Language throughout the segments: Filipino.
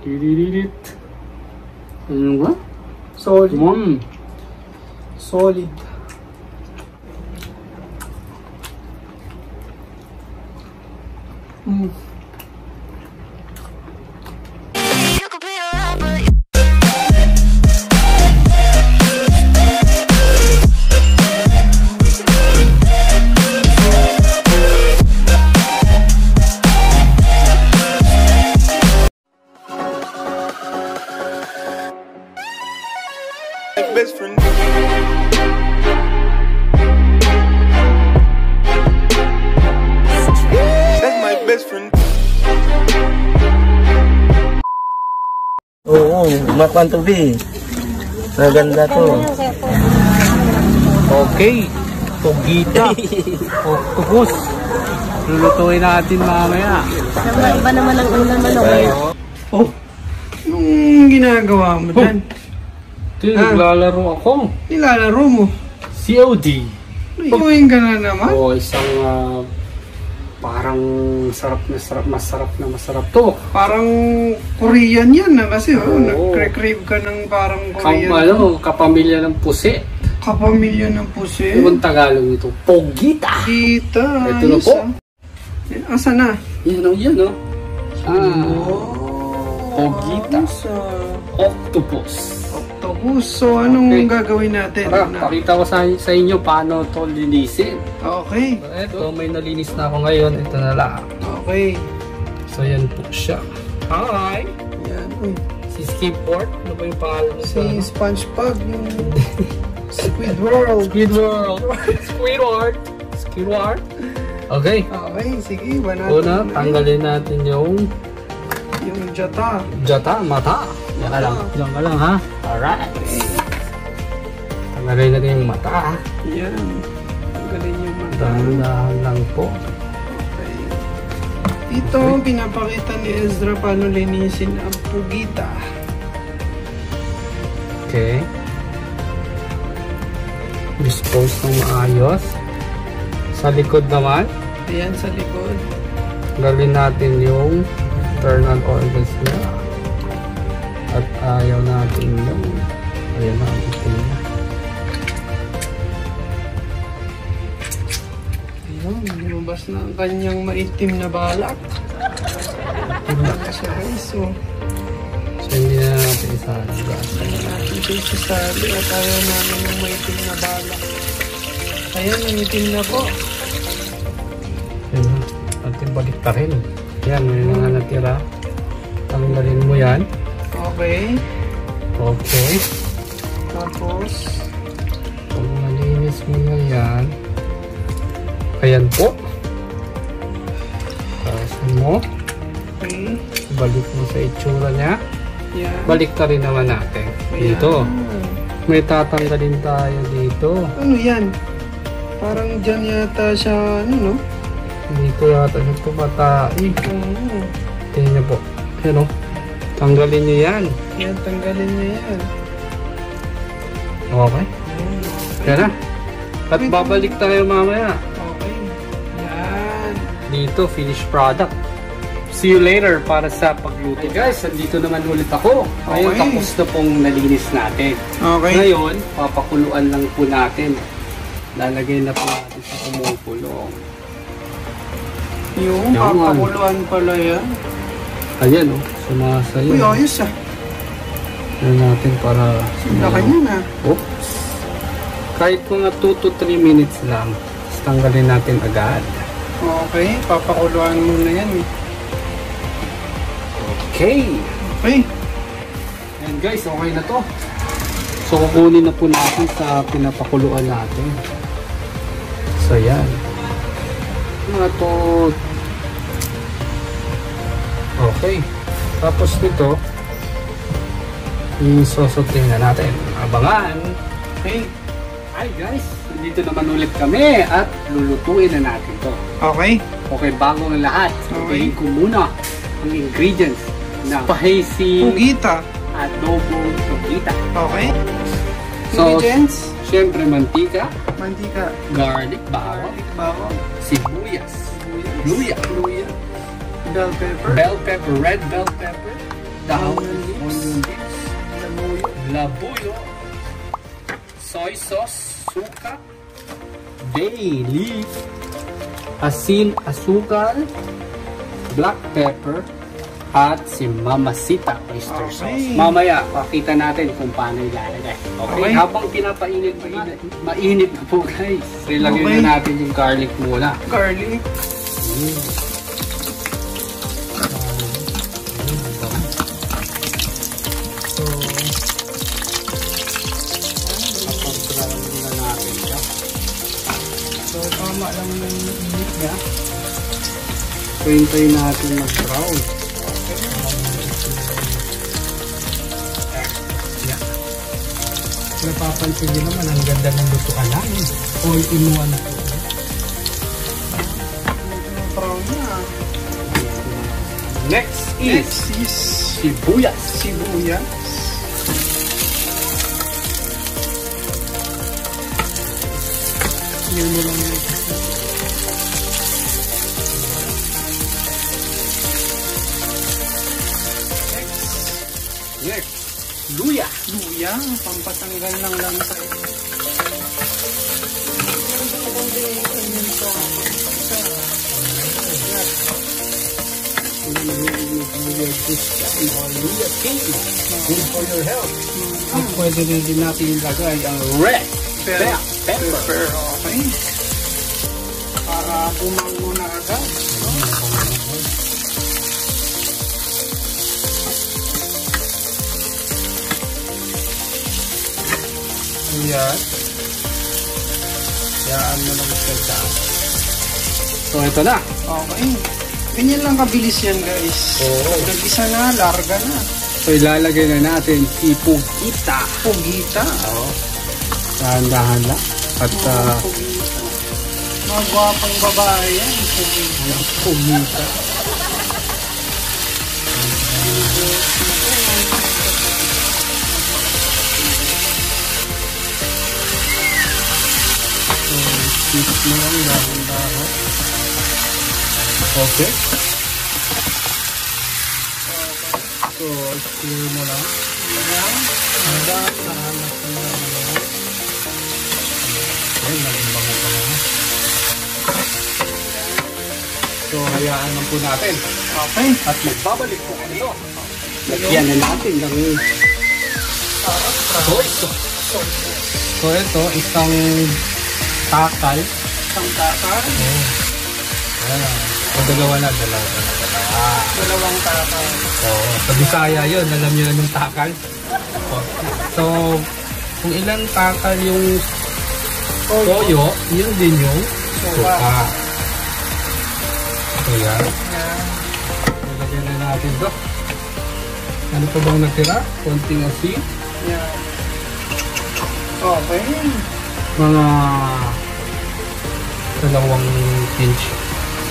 Didididit. Ano ba? Solid. Solid. Best friend. That's my best friend. Oo, Mukbang Pinoy. Maganda to. Okay. Pugita. Octopus. Lulutuin natin mamaya. Iba naman ang ulam ano kaya. Oh, anong ginagawa mo dyan? Naglalaro ako. Nilalaro mo? COD. Iuwing ka na naman? Oo, isang parang masarap to. Parang Korean yan na kasi nag-crave ka ng parang Korean. Kapamilya ng pusi. Kapamilya ng pusi? Ibang Tagalog ito. Pugita. Kita. Ito na po. Asa na? Yan o. Pugita. Octopus. So, anong gagawin natin? Tara, pakita ko sa inyo paano ito linisin. Okay. Ito, may nalinis na ako ngayon. Ito na lang. Okay. So, yan po siya. Hi! Yan. Si Skipport. Ano ba yung pangalan mo? Si SpongeBob. Squidward. Okay. Okay, sige. Una, tanggalin natin yung mata. Yan ka lang ha. Alright. Tanggalin natin yung mata. Yan. Tanggalin yung mata. Dahan-dahan lang po. Okay. Ito ang pinapakita ni Ezra paano linisin ang pugita. Okay. Dispose ng maayos. Sa likod naman. Ayan sa likod. Tanggalin natin yung internal organs niya. At ayaw natin yung Ayan, lumabas na ang kanyang maitim na balak. Maitim na siya guys. So hindi na natin isali. Hindi natin ito isasali at ayaw namin ng maitim na balak. Ayan, maitim na po. Ayan, natin balik pa rin. Yan, may mga natira. Tanggalin mo yan. Okay. Okay. Tapos, pag malinis mo na yan, ayan po. Tasin mo. okay. Balik mo sa itsura niya. Yan. Balik ta rin naman natin. Ayan. Dito. May tatanggalin tayo dito. Ano yan? Parang dyan yata siya, ano no? Dito yata siya tumatay. Oo. Tingnan niyo po. Ayan o. Tanggalin niyo yan. Yan, tanggalin niya yan. Okay. Yan na. At babalik tayo mamaya. Okay. Yan. Dito, finished product. See you later para sa pagluto. Hey guys, andito naman ulit ako. Ngayon, Okay. tapos na pong nalinis natin. Okay. Ngayon, papakuluan lang po natin. Lalagay na po natin sa kumukulong. Yung Yan. papakuluan pala yan. Ayan o, sumasayo. Uy, ayos ah. Yan natin para... Laki niya na. Oops. Kahit mga 2 to 3 minutes lang, tanggalin natin agad. Okay, papakuluan muna yan eh. Okay. Okay. Ayan guys, okay na to. So kukunin na po natin sa pinapakuluan natin. So yan. Mga to. Okay. Tapos nito, isosotin na natin. Abangan. Okay. Hi guys, nandito naman ulit kami at lulutuin na natin to. Okay. Okay, bago ang lahat, sabihin ko muna ang ingredients na Spicy Pugita. Adobong Octopus. Okay. So, Ingredients? syempre mantika, Mantika. garlic, bawang, Bawang. sibuyas, luya, Bell pepper. bell pepper, red bell pepper, dahon, onion bits, labuyo, soy sauce, suka, bay leaf, asin, asukal, black pepper, at si Mamasita oyster sauce. Mamaya, pakita natin kung paano ilalagay. Okay? Habang pinapainit, mainit na po guys. So, ilagay na natin yung garlic muna. Garlic. So, kapag-brown na natin siya. So, tama lang yung init niya. So, hintayin natin mag-brown. Napapansin nyo naman, ang ganda ng lutuan namin. All in one po. Brown na. Next is sibuyas. Sibuyas. Yun mo lang yun. Next. Luya. Luya, pampatanggal ng lansa. Luya king. Good for your health. At pwede din natin ilagay ang red pepper. Okay. Para bumango na agad. Ayan. Yaan mo lang siya dyan. So, ito na. Okay. Ganyan lang kabilis yan, guys. Oo. Nag-isa na, larga na. So, ilalagay na natin si Pugita. Pugita. Oo. Dahan-dahan lang. At, Pugita. Mga gwapang babae yan. Pugita. Pugita. Tip mo lang, dahan-dahan. Okay. So, stir mo lang. Dahan-dahan. Ay, naging bango pa na. So, hayaan lang po natin. Okay. At magbabalik po kami ito. Lagyan na natin ng soy sauce. So, ito, isang takal. Isang takal. Ayan. So, dalawa. Dalawang takal. Sa Bisaya yun, alam nyo na yung takal. So, kung ilang takal yung toyo, yun din yung suka. So, yan. Lagyan na natin ito. Ano pa bang natira? Konting asin. Yan. Okay. Mga dalawang pinch.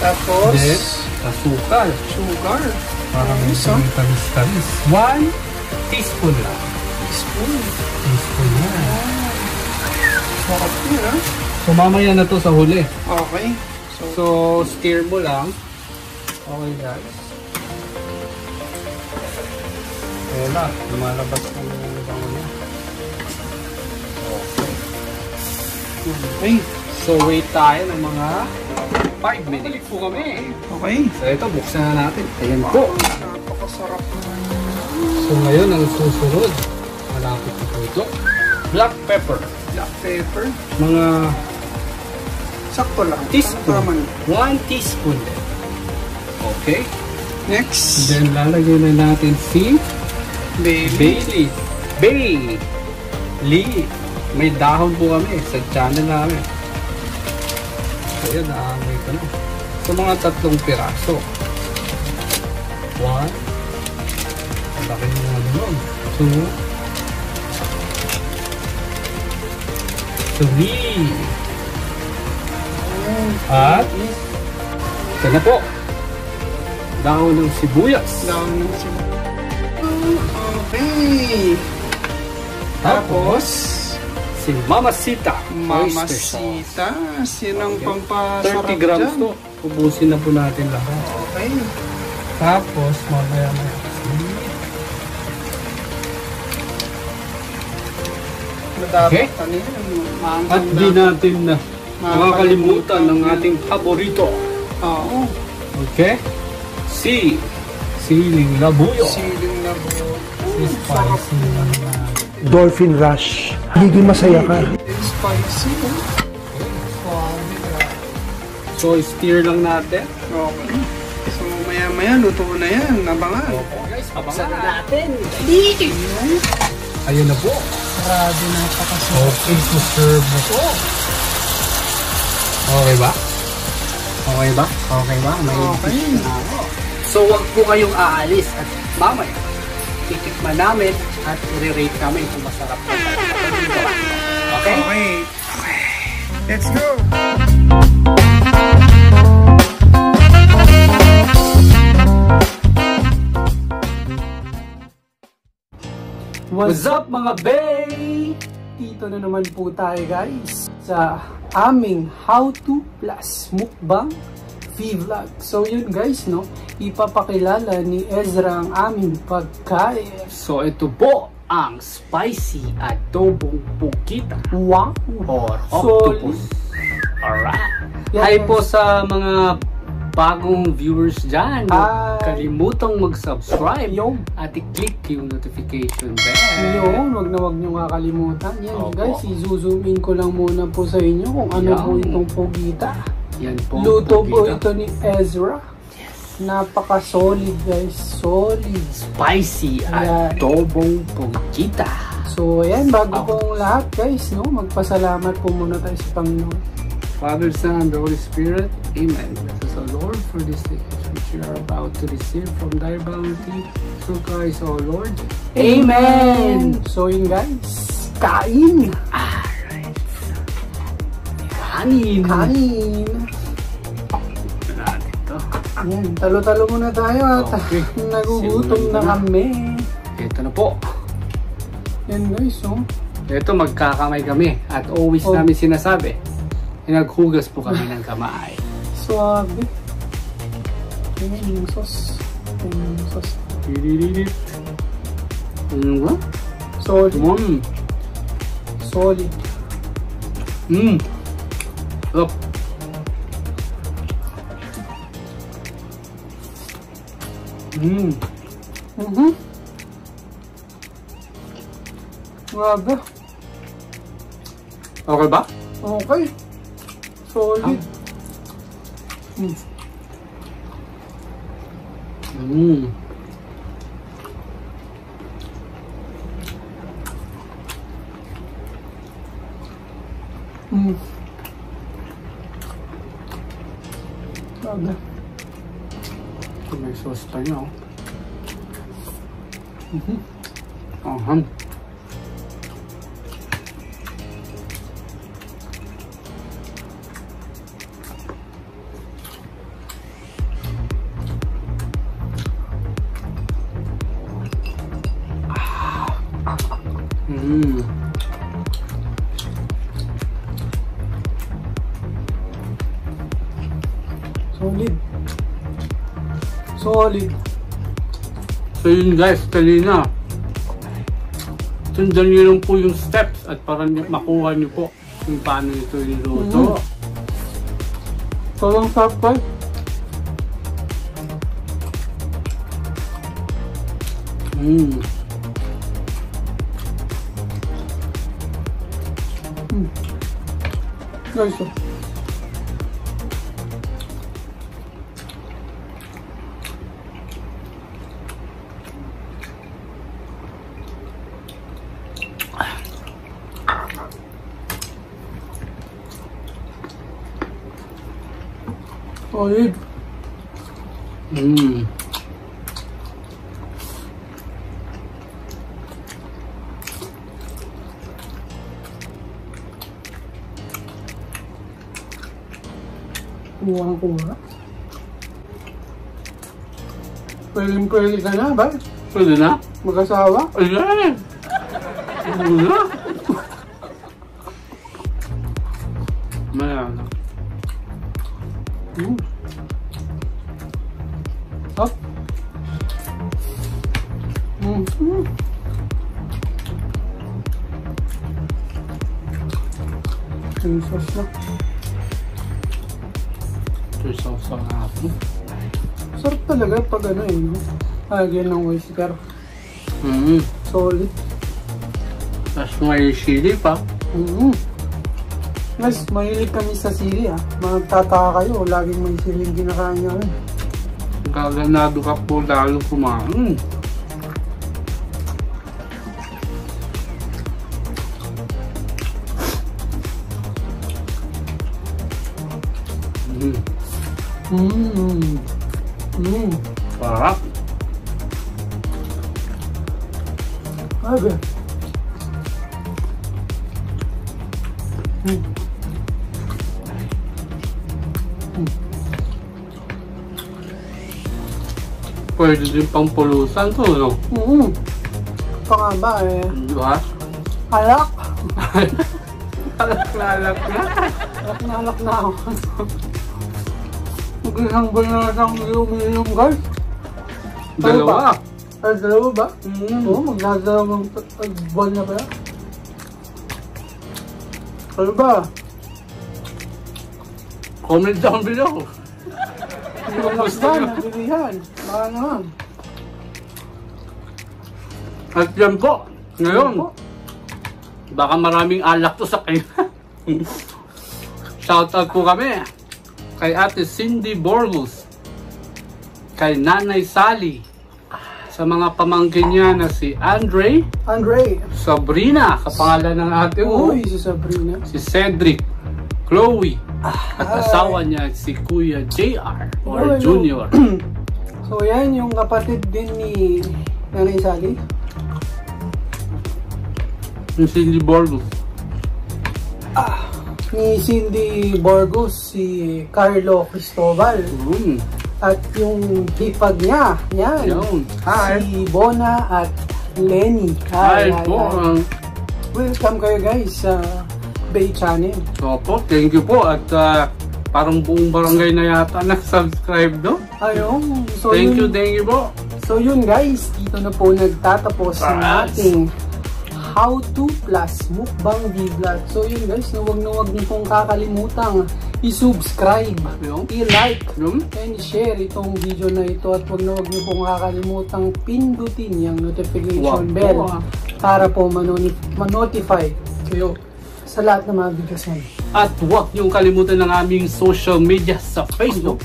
Tapos, Then, asukal. sugar. Parang Isa. tamis-tamis. 1 teaspoon lang. Spoon. Teaspoon na. Sarap yun, ha? So, mamaya na to sa huli. Okay. So, stir mo lang. Okay, guys. Wala. Lumalabas na yung bango niya. Okay. So, wait tayo ng mga 5 minutes po kami. Okay. So, ito, buksan na natin. Ayan po. Napakasarap na. So, ngayon, ang susunod. Malapit na po ito. Black pepper. Black pepper. Mga Sakto lang. teaspoon. 1 teaspoon. Okay. Next. Then, lalagyan na natin si bay leaf. Bay leaf. May dahon po kami sa channel namin. Ayan, naamoy ko na. So, mga 3 piraso. 1. Laki ng mga doon. 2. 3. At ito na po. Dahon ng sibuyas. Down ng sibuyas. Okay. Tapos, si Mamasita. Oyster sauce. Mamasita. Sinang pampasarap 30 grams dyan. to. Ubusin na po natin lahat. Okay. Tapos, mamaya. dapat Okay. ano yun. At di natin na makakalimutan ng ating paborito. Oo. Okay? Siling labuyo. Siling na buo. Spicy. Dolphin rush. Magiging masaya ka. It's spicy. Swabe ka. So, stir lang natin. Okay. So maya-maya luto na yan. Abangan. Guys, abangan natin. Ayun na po. Grabe, napakasarap. Okay, to serve na po. Okay ba? Okay ba? Okay ba? May Okay. So, wag po kayong aalis at mamaya titikman namin at i-rate namin kung masarap na talaga. Okay? Okay. Let's go! What's up mga bay? Dito na naman po tayo guys sa aming How to Plus Mukbang vlog. So yun guys, no, ipapakilala ni Ezra ang aming pagkain. So, ito po ang Spicy Adobong Pugita Wow! or Octopus. Alright. Yes. Hi po sa mga bagong viewers dyan. Hi. Kalimutang mag-subscribe Yung. at i-click yung notification bell. Yun, wag nyo kakalimutan. Yan Opo. guys, i-zoom in ko lang muna po sa inyo kung ano Yan. po itong Pugita. Yan po. Luto po Pugita. ito ni Ezra. Napaka-solid guys, solid. Spicy Ayan. Adobong Pugita. So ayan, bago pong lahat guys, no, magpasalamat po muna tayo sa Panginoon. Father, Son, and the Holy Spirit. Amen. Bless us, O Lord, for this day which we are about to receive from thy bounty through Christ, O Lord. Amen! So yun guys, kain! Alright. Kanin. Kain! Ito natin to. Ayan, talo-talo muna tayo at Okay. nagugutom Simulan na na. kami. Ito na po. Yan guys, oh. Ito, magkakamay kami. At always Oh. namin sinasabi, naghugas po kami ng kamay. Suabe. Ayan yung sauce. Ayan yung sauce. Didididit. Solid. Solid. Up. Grabe. Okay ba? Okay. Solid. Grabe. Ito may sauce pa niya. Solid. Solid. So yun guys, kanina. Sundan nyo lang po yung steps at para makuha nyo po kung paano ito niluto. Sobrang sarap guys. Guys, oh. Solid. Kuha. Pwede ka na ba? Pwede na? Mag-asawa? Ayan! Pwede na? Maya na. Up. Yung sauce na. Ito sauce ang apo. Sarap talaga pag ano eh, no? Lagyan ng oyster. Solid. Tapos may chili pa. Guys, mahilig kami sa sili ah. Magtataka kayo, laging may siling kinakain nyo. Gaganado ka po lalo kumain. Sarap. Aga. Pwede din pang pulusan to, no? Ito nga ba eh. Di ba? Alak. Alak na. Alak na ako. Mag-isang buwan na lang umiinom guys. Dalawa. Ay, dalawa ba? Oo, magdadalawang buwan na ba? Ano ba? Comment down below. Hindi ko ba nabilihan? Baka naman. At yan po. Ngayon, baka maraming alak to sa kayo. Shoutout po kami kay Ate Cindy Borgus, kay Nanay Sally, sa mga pamangkin niya na si Andre, Sabrina, kapangalan ng ate mo, Uy, si Sabrina, si Cedric, Chloe, at asawa niya si Kuya JR or Junior. So yan yung kapatid din ni Nanay Sally. Yung Cindy Borgus. Ni Cindy Borgus, si Carlo Cristobal. At yung hipag niya, yan. Si Bona at Lenny. Hi po. Welcome kayo guys sa BAE Channel. Opo, thank you po. At parang buong barangay na yata nag-subscribe, no? Ayun. So thank you po. So yun guys, dito na po nagtatapos ang ating How to plus Mukbang vlog. So yun guys, huwag niyo pong kakalimutang i-subscribe, i-like, and share itong video na ito. At huwag niyo pong kakalimutang pindutin yung notification bell para po ma-notify kayo sa lahat ng mga videos namin. At huwag niyong kalimutan ng aming social media sa Facebook,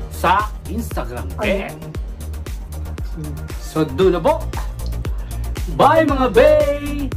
sa Instagram. So doon na po. Bye mga bay!